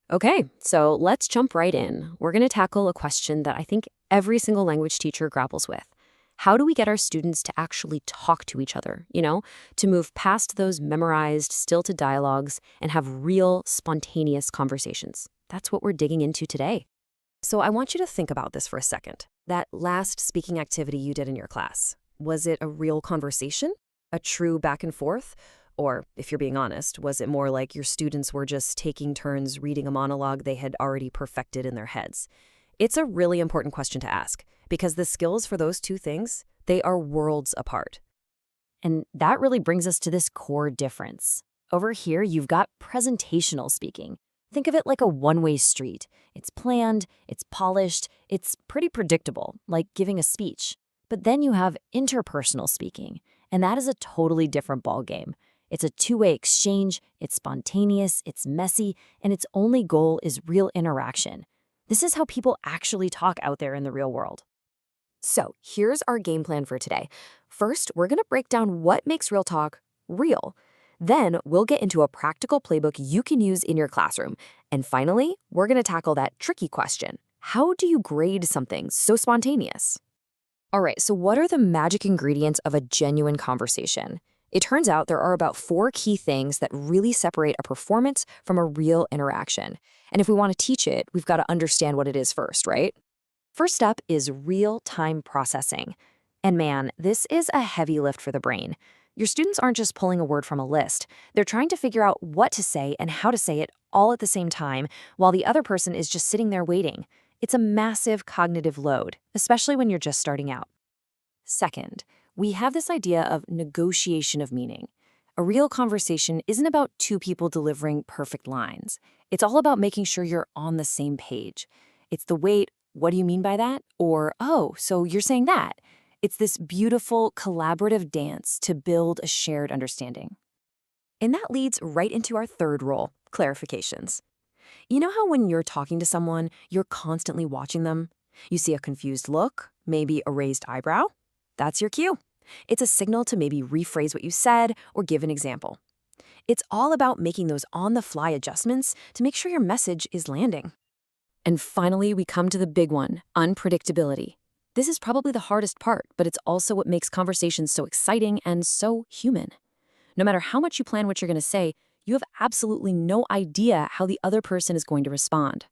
Okay, so let's jump right in. We're going to tackle a question that I think every single language teacher grapples with. How do we get our students to actually talk to each other, to move past those memorized, stilted dialogues and have real, spontaneous conversations? That's what we're digging into today. So I want you to think about this for a second. That last speaking activity you did in your class, was it a real conversation? A true back and forth? Or, if you're being honest, was it more like your students were just taking turns reading a monologue they had already perfected in their heads? It's a really important question to ask, because the skills for those two things, they are worlds apart. And that really brings us to this core difference. Over here, you've got presentational speaking. Think of it like a one-way street. It's planned, it's polished, it's pretty predictable, like giving a speech. But then you have interpersonal speaking, and that is a totally different ballgame. It's a two-way exchange, it's spontaneous, it's messy, and its only goal is real interaction. This is how people actually talk out there in the real world. So here's our game plan for today. First, we're going to break down what makes real talk real. Then we'll get into a practical playbook you can use in your classroom. And finally, we're going to tackle that tricky question. How do you grade something so spontaneous? All right, so what are the magic ingredients of a genuine conversation? It turns out there are about 4 key things that really separate a performance from a real interaction. And if we want to teach it, we've got to understand what it is first, right? First up is real-time processing. And man, this is a heavy lift for the brain. Your students aren't just pulling a word from a list. They're trying to figure out what to say and how to say it all at the same time, while the other person is just sitting there waiting. It's a massive cognitive load, especially when you're just starting out. Second, we have this idea of negotiation of meaning. A real conversation isn't about 2 people delivering perfect lines. It's all about making sure you're on the same page. It's the wait, what do you mean by that? Or, oh, so you're saying that. It's this beautiful collaborative dance to build a shared understanding. And that leads right into our third role, clarifications. You know how when you're talking to someone, you're constantly watching them? You see a confused look, maybe a raised eyebrow? That's your cue. It's a signal to maybe rephrase what you said or give an example. It's all about making those on-the-fly adjustments to make sure your message is landing. And finally, we come to the big one, unpredictability. This is probably the hardest part, but it's also what makes conversations so exciting and so human. No matter how much you plan what you're going to say, you have absolutely no idea how the other person is going to respond.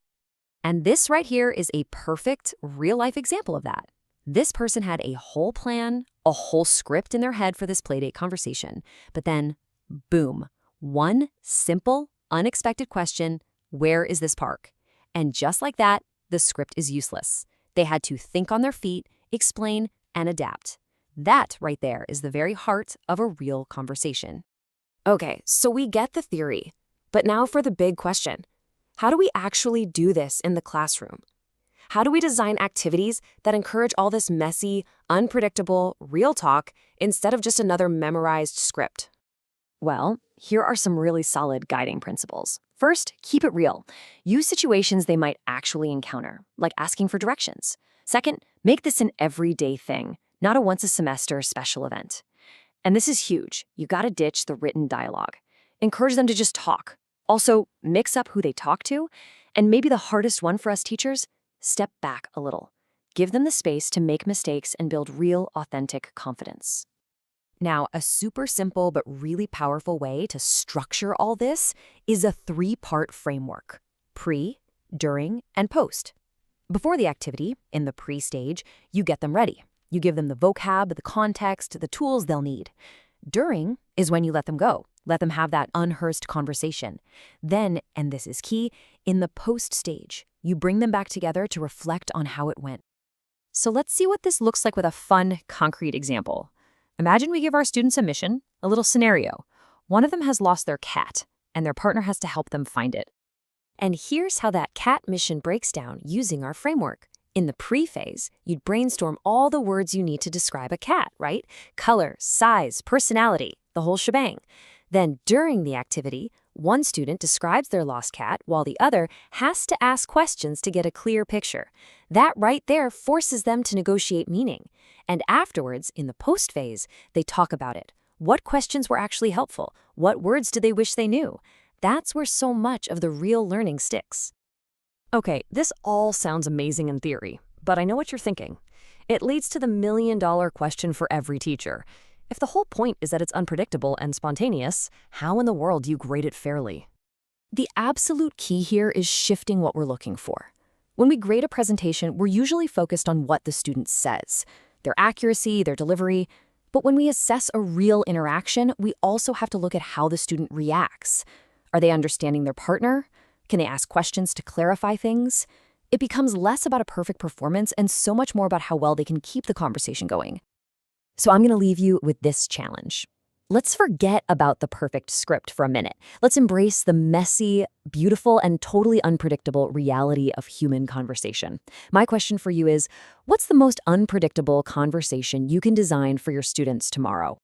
And this right here is a perfect real-life example of that. This person had a whole plan, a whole script in their head for this playdate conversation. But then, boom, one simple, unexpected question, where is this park? And just like that, the script is useless. They had to think on their feet, explain, and adapt. That right there is the very heart of a real conversation. Okay, so we get the theory. But now for the big question. How do we actually do this in the classroom? How do we design activities that encourage all this messy, unpredictable, real talk instead of just another memorized script? Well, here are some really solid guiding principles. First, keep it real. Use situations they might actually encounter, like asking for directions. Second, make this an everyday thing, not a once-a-semester special event. And this is huge. You gotta ditch the written dialogue. Encourage them to just talk. Also, mix up who they talk to. And maybe the hardest one for us teachers, step back a little. Give them the space to make mistakes and build real, authentic confidence. Now, a super simple but really powerful way to structure all this is a 3-part framework: pre, during, and post. Before the activity, in the pre-stage, you get them ready. You give them the vocab, the context, the tools they'll need. During is when you let them go. Let them have that unrehearsed conversation. Then, and this is key, in the post stage, you bring them back together to reflect on how it went. So let's see what this looks like with a fun, concrete example. Imagine we give our students a mission, a little scenario. One of them has lost their cat, and their partner has to help them find it. And here's how that cat mission breaks down using our framework. In the pre-phase, you'd brainstorm all the words you need to describe a cat, right? Color, size, personality, the whole shebang. Then during the activity, one student describes their lost cat while the other has to ask questions to get a clear picture. That right there forces them to negotiate meaning. And afterwards, in the post phase, they talk about it. What questions were actually helpful? What words did they wish they knew? That's where so much of the real learning sticks. Okay, this all sounds amazing in theory, but I know what you're thinking. It leads to the million-dollar question for every teacher. If the whole point is that it's unpredictable and spontaneous, how in the world do you grade it fairly? The absolute key here is shifting what we're looking for. When we grade a presentation, we're usually focused on what the student says, their accuracy, their delivery. But when we assess a real interaction, we also have to look at how the student reacts. Are they understanding their partner? Can they ask questions to clarify things? It becomes less about a perfect performance and so much more about how well they can keep the conversation going. So I'm going to leave you with this challenge. Let's forget about the perfect script for a minute. Let's embrace the messy, beautiful, and totally unpredictable reality of human conversation. My question for you is, what's the most unpredictable conversation you can design for your students tomorrow?